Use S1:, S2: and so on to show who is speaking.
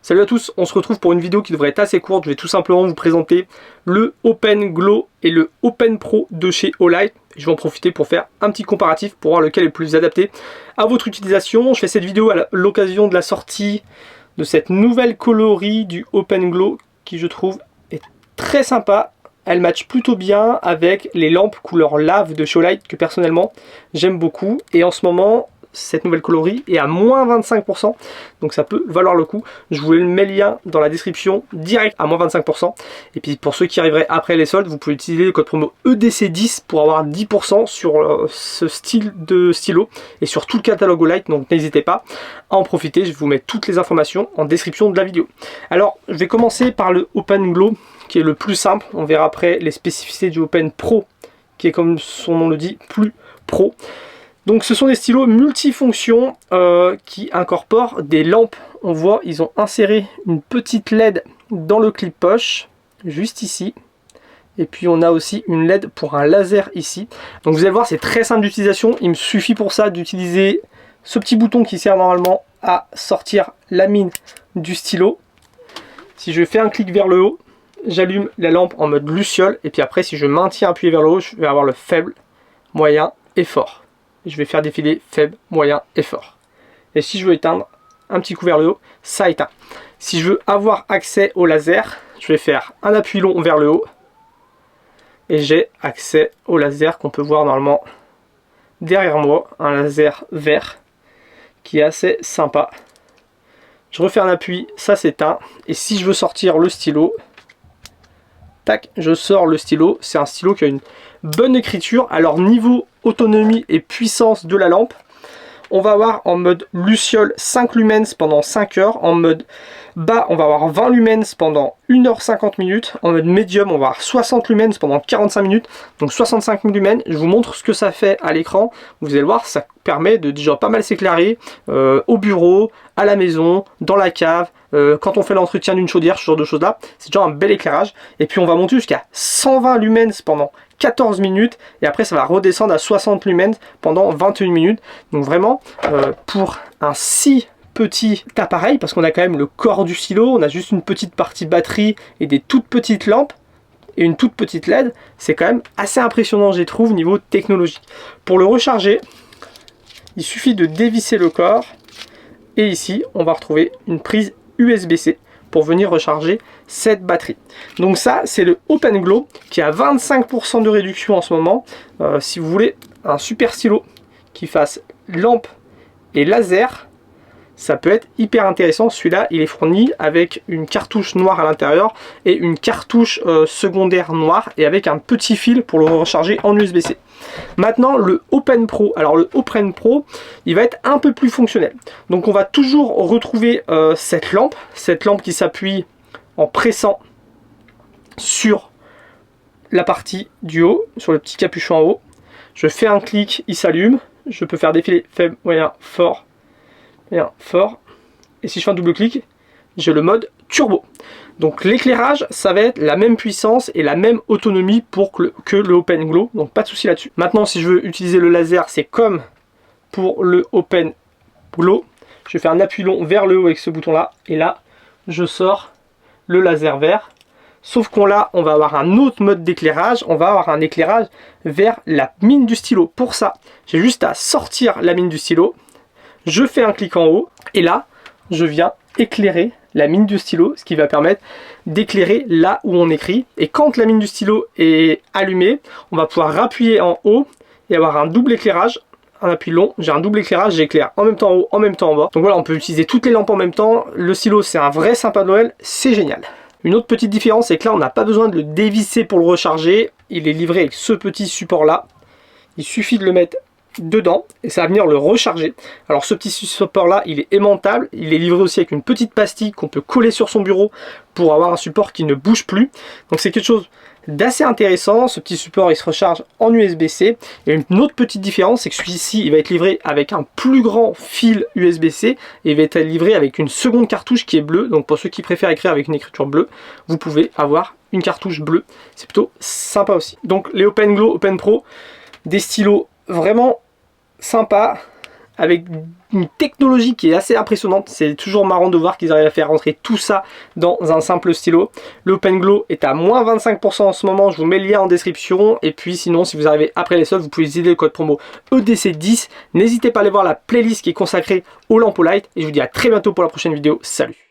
S1: Salut à tous, on se retrouve pour une vidéo qui devrait être assez courte. Je vais tout simplement vous présenter le Open Glow et le Open Pro de chez Olight. Je vais en profiter pour faire un petit comparatif pour voir lequel est le plus adapté à votre utilisation. Je fais cette vidéo à l'occasion de la sortie de cette nouvelle coloris du Open Glow qui, je trouve, est très sympa. Elle match plutôt bien avec les lampes couleur lave de chez Olight que personnellement j'aime beaucoup. Et en ce moment, cette nouvelle coloris est à moins 25%, donc ça peut valoir le coup. Je vous mets le lien dans la description direct à moins 25%. Et puis pour ceux qui arriveraient après les soldes, vous pouvez utiliser le code promo EDC10 pour avoir 10% sur ce style de stylo et sur tout le catalogue Olight, donc n'hésitez pas à en profiter. Je vous mets toutes les informations en description de la vidéo. Alors je vais commencer par le Open Glow qui est le plus simple. On verra après les spécificités du Open Pro qui est, comme son nom le dit, plus pro. Donc ce sont des stylos multifonctions qui incorporent des lampes. On voit, ils ont inséré une petite LED dans le clip poche, juste ici. Et puis on a aussi une LED pour un laser ici. Donc vous allez voir, c'est très simple d'utilisation. Il me suffit pour ça d'utiliser ce petit bouton qui sert normalement à sortir la mine du stylo. Si je fais un clic vers le haut, j'allume la lampe en mode luciole. Et puis après, si je maintiens appuyé vers le haut, je vais avoir le faible, moyen et fort. Je vais faire défiler faible, moyen et fort. Et si je veux éteindre, un petit coup vers le haut, ça éteint. Si je veux avoir accès au laser, je vais faire un appui long vers le haut. Et j'ai accès au laser qu'on peut voir normalement derrière moi. Un laser vert qui est assez sympa. Je refais un appui, ça s'éteint. Et si je veux sortir le stylo, tac, je sors le stylo. C'est un stylo qui a une bonne écriture. Alors niveau autonomie et puissance de la lampe, on va avoir en mode luciole 5 lumens pendant 5 heures. En mode bas, on va avoir 20 lumens pendant 1h50 minutes. En mode médium, on va avoir 60 lumens pendant 45 minutes. Donc 65 lumens. Je vous montre ce que ça fait à l'écran. Vous allez voir, ça permet de déjà pas mal s'éclairer au bureau, à la maison, dans la cave. Quand on fait l'entretien d'une chaudière, ce genre de choses là, c'est déjà un bel éclairage. Et puis on va monter jusqu'à 120 lumens pendant 14 minutes et après ça va redescendre à 60 lumens pendant 21 minutes. Donc vraiment pour un si petit appareil, parce qu'on a quand même le corps du stylo, on a juste une petite partie batterie et des toutes petites lampes et une toute petite LED, c'est quand même assez impressionnant, je trouve, niveau technologique. Pour le recharger, il suffit de dévisser le corps et ici on va retrouver une prise USB-C pour venir recharger cette batterie. Donc ça, c'est le Open Glow qui a 25% de réduction en ce moment. Si vous voulez un super stylo qui fasse lampe et laser, ça peut être hyper intéressant. Celui-là, il est fourni avec une cartouche noire à l'intérieur et une cartouche secondaire noire et avec un petit fil pour le recharger en USB-C. Maintenant, le Open Pro. Alors le Open Pro, il va être un peu plus fonctionnel. Donc on va toujours retrouver cette lampe qui s'appuie en pressant sur la partie du haut, sur le petit capuchon en haut. Je fais un clic, il s'allume. Je peux faire défiler faible, moyen, fort. Et si je fais un double clic, j'ai le mode turbo. Donc l'éclairage, ça va être la même puissance et la même autonomie que le Open Glow. Donc pas de souci là-dessus. Maintenant, si je veux utiliser le laser, c'est comme pour le Open Glow. Je fais un appui long vers le haut avec ce bouton-là. Et là, je sors le laser vert. Sauf qu'on là, on va avoir un autre mode d'éclairage. On va avoir un éclairage vers la mine du stylo. Pour ça, j'ai juste à sortir la mine du stylo. Je fais un clic en haut. Et là, je viens éclairer la mine du stylo, ce qui va permettre d'éclairer là où on écrit. Et quand la mine du stylo est allumée, on va pouvoir appuyer en haut et avoir un double éclairage. Un appui long, j'ai un double éclairage, j'éclaire en même temps en haut, en même temps en bas. Donc voilà, on peut utiliser toutes les lampes en même temps. Le stylo, c'est un vrai sympa de Noël, c'est génial. Une autre petite différence, c'est que là, on n'a pas besoin de le dévisser pour le recharger. Il est livré avec ce petit support-là. Il suffit de le mettre dedans et ça va venir le recharger. Alors ce petit support là, il est aimantable, il est livré aussi avec une petite pastille qu'on peut coller sur son bureau pour avoir un support qui ne bouge plus. Donc c'est quelque chose d'assez intéressant. Ce petit support, il se recharge en USB-C. Et une autre petite différence, c'est que celui-ci, il va être livré avec un plus grand fil USB-C et il va être livré avec une seconde cartouche qui est bleue. Donc pour ceux qui préfèrent écrire avec une écriture bleue, vous pouvez avoir une cartouche bleue. C'est plutôt sympa aussi. Donc les Open Glow, Open Pro, des stylos vraiment sympa avec une technologie qui est assez impressionnante. C'est toujours marrant de voir qu'ils arrivent à faire rentrer tout ça dans un simple stylo. Le Open Glow est à moins 25% en ce moment, je vous mets le lien en description. Et puis sinon, si vous arrivez après les soldes, vous pouvez utiliser le code promo EDC10. N'hésitez pas à aller voir la playlist qui est consacrée aux lampes Olight. Et je vous dis à très bientôt pour la prochaine vidéo. Salut!